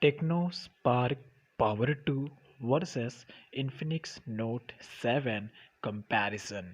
Tecno Spark power 2 versus Infinix Note 7 comparison.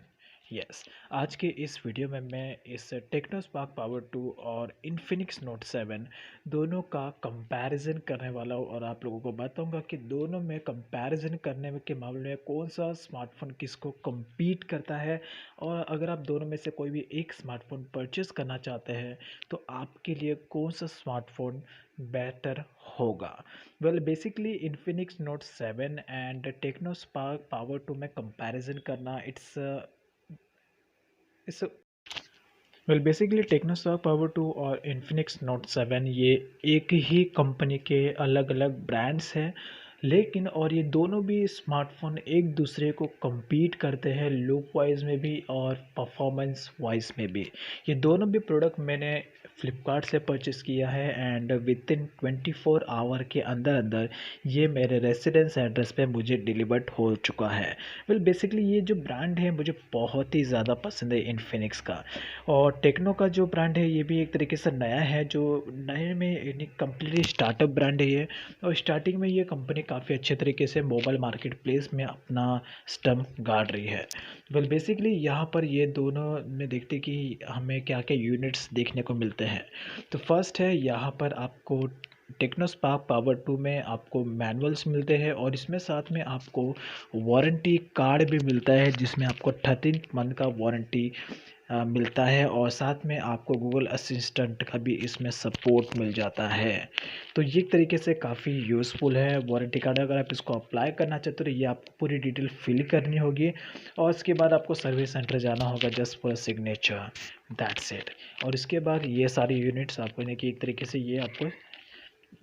Yes, आज के इस वीडियो में मैं इस टेक्नो स्पार्क पावर 2 और इन्फिनिक्स नोट 7 दोनों का कंपैरिजन करने वाला हूँ और आप लोगों को बताऊंगा कि दोनों में कंपैरिजन करने के मामले में कौन सा स्मार्टफोन किसको कम्पीट करता है। और अगर आप दोनों में से कोई भी एक स्मार्टफोन परचेस करना चाहते हैं तो आपके लिए कौन सा स्मार्टफोन बेटर होगा। Well basically Infinix Note 7 and Tecno Spark power 2 में कंपैरिजन करना it's well basically Tecno Spark power 2 और इन्फिनिक्स नोट 7 ये एक ही कंपनी के अलग अलग ब्रांड्स हैं, लेकिन और ये दोनों भी स्मार्टफोन एक दूसरे को compete करते हैं लुक वाइज में भी और परफॉर्मेंस वाइज में भी। ये दोनों भी प्रोडक्ट मैंने फ्लिपकार्ट से परचेस किया है एंड विद इन 24 आवर के अंदर अंदर ये मेरे रेसिडेंस एड्रेस पे मुझे डिलीवर्ड हो चुका है। वेल बेसिकली ये जो ब्रांड है मुझे बहुत ही ज़्यादा पसंद है इन्फिनिक्स का। और टेक्नो का जो ब्रांड है ये भी एक तरीके से नया है, जो नए में यानी कम्प्लीटली स्टार्टअप ब्रांड है ये। और स्टार्टिंग में ये कंपनी काफ़ी अच्छे तरीके से मोबाइल मार्केट प्लेस में अपना स्टम्प गाड़ रही है। वेल बेसिकली यहाँ पर ये दोनों में देखते कि हमें क्या क्या यूनिट्स देखने को मिलते हैं। तो फर्स्ट है यहाँ पर आपको टेक्नो स्पार्क पावर 2 में आपको मैनुअल्स मिलते हैं और इसमें साथ में आपको वारंटी कार्ड भी मिलता है जिसमें आपको 13 मंथ का वारंटी मिलता है और साथ में आपको गूगल असिस्टेंट का भी इसमें सपोर्ट मिल जाता है। तो ये एक तरीके से काफ़ी यूज़फुल है वारंटी कार्ड। अगर आप इसको अप्लाई करना चाहते हो तो ये आपको पूरी डिटेल फिल करनी होगी और उसके बाद आपको सर्विस सेंटर जाना होगा just for signature, that's it. और इसके बाद ये सारी यूनिट्स आपको यानी कि एक तरीके से ये आपको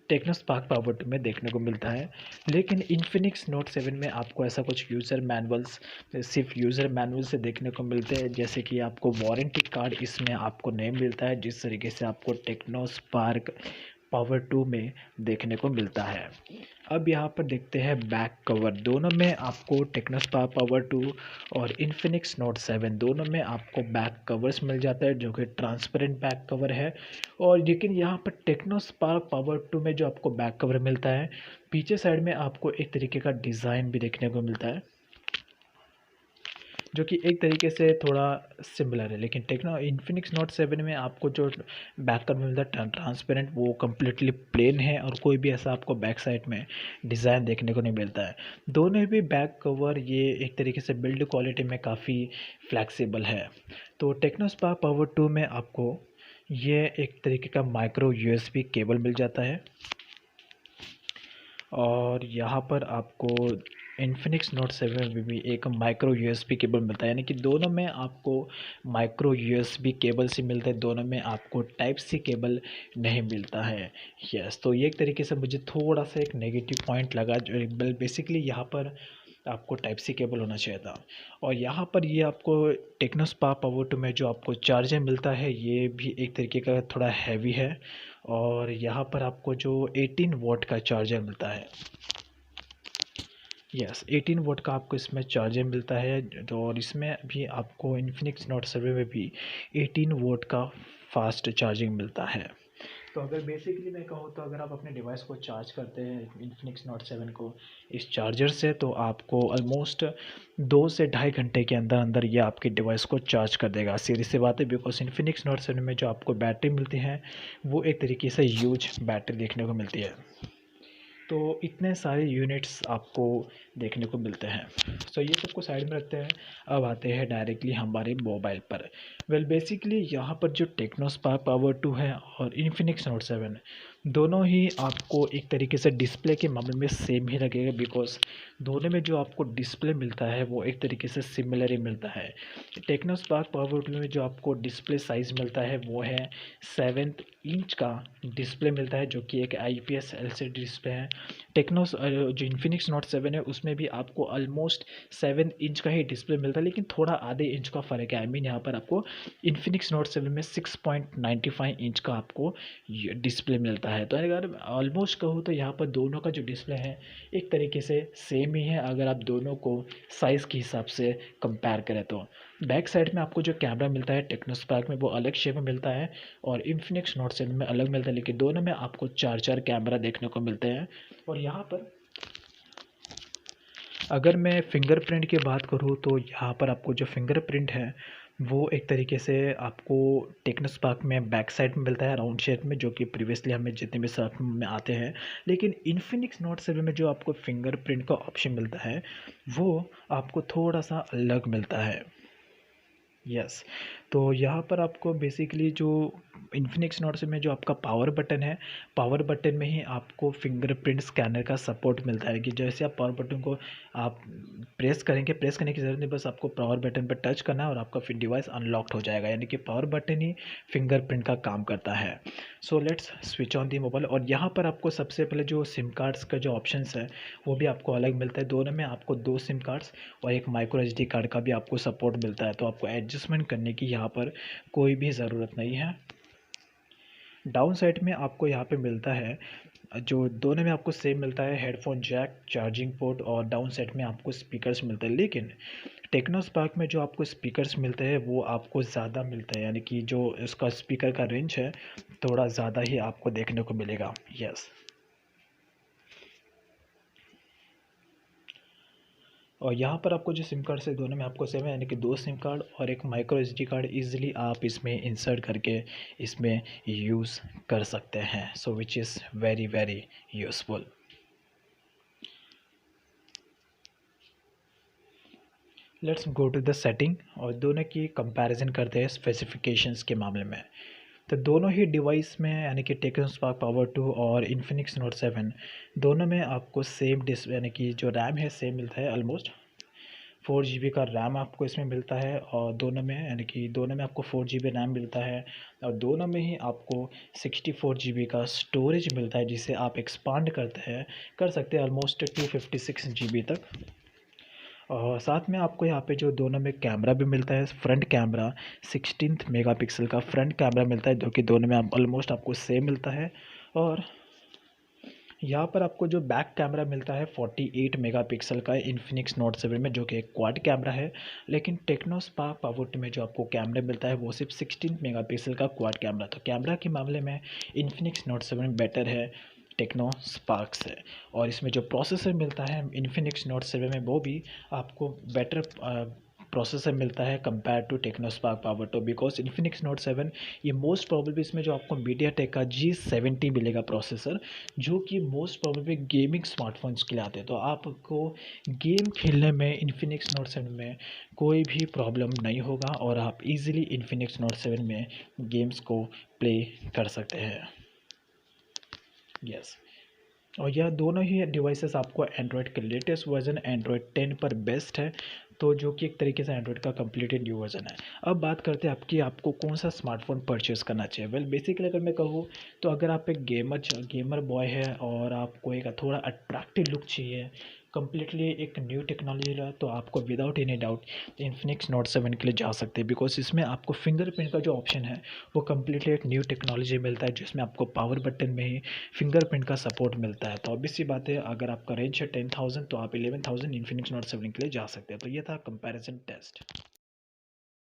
टेक्नो स्पार्क पावर 2 में देखने को मिलता है। लेकिन इन्फिनिक्स नोट 7 में आपको ऐसा कुछ यूज़र मैनुअल्स सिर्फ यूज़र मैनुअल से देखने को मिलते हैं, जैसे कि आपको वारंटी कार्ड इसमें आपको नहीं मिलता है जिस तरीके से आपको टेक्नो स्पार्क पावर 2 में देखने को मिलता है। अब यहाँ पर देखते हैं बैक कवर। दोनों में आपको टेक्नो स्पार्क पावर 2 और इन्फिनिक्स नोट 7 दोनों में आपको बैक कवर्स मिल जाता है जो कि ट्रांसपेरेंट बैक कवर है। और लेकिन यहाँ पर टेक्नो स्पार्क पावर 2 में जो आपको बैक कवर मिलता है, पीछे साइड में आपको एक तरीके का डिज़ाइन भी देखने को मिलता है जो कि एक तरीके से थोड़ा सिमिलर है। लेकिन टेक्नो इन्फिनिक्स नोट 7 में आपको जो बैक कवर मिलता है ट्रांसपेरेंट, वो कम्प्लीटली प्लेन है और कोई भी ऐसा आपको बैक साइड में डिज़ाइन देखने को नहीं मिलता है। दोनों भी बैक कवर ये एक तरीके से बिल्ड क्वालिटी में काफ़ी फ्लैक्सीबल है। तो टेक्नो स्पार्क पावर 2 में आपको ये एक तरीके का माइक्रो यूएसबी केबल मिल जाता है और यहाँ पर आपको इन्फिनिक्स नोट 7 में भी एक माइक्रो यूएसबी केबल मिलता है, यानी कि दोनों में आपको माइक्रो यूएसबी केबल से मिलता है, दोनों में आपको टाइप सी केबल नहीं मिलता है। यस, तो ये एक तरीके से मुझे थोड़ा सा एक नेगेटिव पॉइंट लगा। जो बेसिकली यहाँ पर आपको टाइप सी केबल होना चाहिए था। और यहाँ पर ये आपको टेक्नो स्पार्क पावर 2 में जो आपको चार्जर मिलता है ये भी एक तरीके का थोड़ा हैवी है। और यहाँ पर आपको जो 18 वॉट का चार्जर मिलता है, यस 18 वोट का आपको इसमें चार्जर मिलता है। तो और इसमें भी आपको इन्फिनिक्स नोट 7 में भी 18 वोट का फास्ट चार्जिंग मिलता है। तो अगर बेसिकली मैं कहूँ तो अगर आप अपने डिवाइस को चार्ज करते हैं इन्फिनिक्स नोट 7 को इस चार्जर से, तो आपको ऑलमोस्ट 2 से ढाई घंटे के अंदर अंदर ये आपके डिवाइस को चार्ज कर देगा। सीधी सी बात है, बिकॉज इन्फिनिक्स नोट 7 में जो आपको बैटरी मिलती है वो एक तरीके से ह्यूज बैटरी देखने को मिलती है। तो इतने सारे यूनिट्स आपको देखने को मिलते हैं। सो ये सबको साइड में रखते हैं, अब आते हैं डायरेक्टली हमारे मोबाइल पर। वेल बेसिकली यहाँ पर जो टेक्नो स्पार्क पावर 2 है और इन्फिनिक्स नोट 7 दोनों ही आपको एक तरीके से डिस्प्ले के मामले में सेम ही लगेगा, बिकॉज दोनों में जो आपको डिस्प्ले मिलता है वो एक तरीके से सिमिलर ही मिलता है। टेक्नो स्पार्क पावर 2 में जो आपको डिस्प्ले साइज़ मिलता है वो है 7 इंच का डिस्प्ले मिलता है, जो कि एक IPS LCD डिस्प्ले है। टेक्नो जो इन्फिनिक्स नोट 7 है उसमें भी आपको ऑलमोस्ट 7 इंच का ही डिस्प्ले मिलता है, लेकिन थोड़ा आधे इंच का फ़र्क है। आई मीन यहाँ पर आपको इन्फिनिक्स नोट 7 में 6.95 इंच का आपको डिस्प्ले मिलता है। तो अगर ऑलमोस्ट कहूँ तो यहाँ पर दोनों का जो डिस्प्ले है एक तरीके से सेम ही है अगर आप दोनों को साइज़ के हिसाब से कंपेयर करें तो। बैक साइड में आपको जो कैमरा मिलता है टेक्नोस्पार्क में वो अलग शेप में मिलता है और इन्फिनिक्स नोट 7 में अलग मिलता है, लेकिन दोनों में आपको चार चार कैमरा देखने को मिलते हैं। और यहाँ पर अगर मैं फिंगरप्रिंट की बात करूँ तो यहाँ पर आपको जो फिंगरप्रिंट है वो एक तरीके से आपको टेक्नोस्पार्क में बैक साइड में मिलता है राउंड शेप में, जो कि प्रीवियसली हमें जितने भी सर्फ में आते हैं। लेकिन इन्फिनिक्स नोट 7 में जो आपको फिंगरप्रिंट का ऑप्शन मिलता है वो आपको थोड़ा सा अलग मिलता है। यस, तो यहाँ पर आपको बेसिकली जो इन्फिनिक्स नोट से में जो आपका पावर बटन है, पावर बटन में ही आपको फिंगरप्रिंट स्कैनर का सपोर्ट मिलता है कि जैसे आप पावर बटन को आप प्रेस करेंगे, प्रेस करने की ज़रूरत नहीं, बस आपको पावर बटन पर टच करना है और आपका फिर डिवाइस अनलॉक्ड हो जाएगा, यानी कि पावर बटन ही फिंगरप्रिंट का काम करता है। So let's switch on the mobile. और यहाँ पर आपको सबसे पहले जो सिम कार्ड्स का जो ऑप्शंस है वो भी आपको अलग मिलता है। दोनों में आपको 2 सिम कार्ड्स और एक माइक्रो एसडी कार्ड का भी आपको सपोर्ट मिलता है, तो आपको एडजस्टमेंट करने की यहाँ पर कोई भी ज़रूरत नहीं है। डाउन साइड में आपको यहाँ पे मिलता है जो दोनों में आपको सेम मिलता है, हेडफोन जैक, चार्जिंग पोर्ट और डाउन साइड में आपको स्पीकर्स मिलते हैं। लेकिन टेक्नोस्पार्क में जो आपको स्पीकर्स मिलते हैं वो आपको ज़्यादा मिलते हैं, यानी कि जो इसका स्पीकर का रेंज है थोड़ा ज़्यादा ही आपको देखने को मिलेगा। यस, और यहाँ पर आपको जो सिम कार्ड है दोनों में आपको सेम है, यानी कि 2 सिम कार्ड और एक माइक्रो एसडी कार्ड इजीली आप इसमें इंसर्ट करके इसमें यूज़ कर सकते हैं। So which is very very useful. Let's go to the setting और दोनों की कंपैरिजन करते हैं स्पेसिफिकेशंस के मामले में। तो दोनों ही डिवाइस में, यानी कि टेक्नोस्पार्क पावर 2 और इन्फिनिक्स नोट 7, दोनों में आपको सेम डिस यानी कि जो रैम है सेम मिलता है। ऑलमोस्ट 4 GB का रैम आपको इसमें मिलता है और दोनों में, यानी कि दोनों में आपको 4 GB रैम मिलता है और दोनों में ही आपको 64 GB का स्टोरेज मिलता है, जिसे आप एक्सपांड कर सकते हैं ऑलमोस्ट 256 GB तक। और साथ में आपको यहाँ पे जो दोनों में कैमरा भी मिलता है, फ्रंट कैमरा 16 मेगापिक्सल का फ्रंट कैमरा मिलता है, जो कि दोनों में आप ऑलमोस्ट आपको सेम मिलता है। और यहाँ पर आपको जो बैक कैमरा मिलता है 48 मेगापिक्सल का इन्फिनिक्स नोट 7 में, जो कि एक क्वाड कैमरा है। लेकिन टेक्नोस्पार्क पावर 2 में जो आपको कैमरा मिलता है वो सिर्फ 16 मेगापिक्सल का क्वाड कैमरा। तो कैमरा के मामले में इन्फिनिक्स नोट 7 बेटर है टेक्नोस्पार्क से। और इसमें जो प्रोसेसर मिलता है इन्फिनिक्स नोट 7 में वो भी आपको बेटर प्रोसेसर मिलता है compare to Tecno Spark power 2, because Infinix Note 7 ये मोस्ट प्रोबेबली इसमें जो आपको मीडियाटेक का G70 मिलेगा प्रोसेसर, जो कि मोस्ट प्रोबेबली गेमिंग स्मार्टफोन्स के लिए आते हैं। तो आपको गेम खेलने में इन्फिनिक्स नोट 7 में कोई भी प्रॉब्लम नहीं होगा और आप इजीली इन्फिनिक्स नोट 7 में गेम्स को प्ले कर सकते हैं। यस, और यह दोनों ही डिवाइसेस आपको एंड्रॉयड के लेटेस्ट वर्जन एंड्रॉयड 10 पर बेस्ट है, तो जो कि एक तरीके से एंड्रॉयड का कम्प्लीटेड न्यू वर्जन है। अब बात करते हैं आपको कौन सा स्मार्टफोन परचेज़ करना चाहिए। वेल बेसिकली अगर मैं कहूँ तो अगर आप एक गेमर बॉय है और आपको एक थोड़ा अट्रैक्टिव लुक चाहिए, कम्प्लीटली एक न्यू टेक्नोलॉजी रहा, तो आपको without any doubt Infinix Note 7 के लिए जा सकते हैं, बिकॉज इसमें आपको फिंगरप्रिंट का जो ऑप्शन है वो कम्प्लीटली एक न्यू टेक्नोलॉजी मिलता है, जिसमें आपको पावर बटन में ही फिंगरप्रिंट का सपोर्ट मिलता है। तो ऑब्वियस सी बात है, अगर आपका रेंज है 10,000 तो आप 11,000 इन्फिनिक्स नोट 7 के लिए जा सकते हैं। तो ये था कंपैरिजन टेस्ट।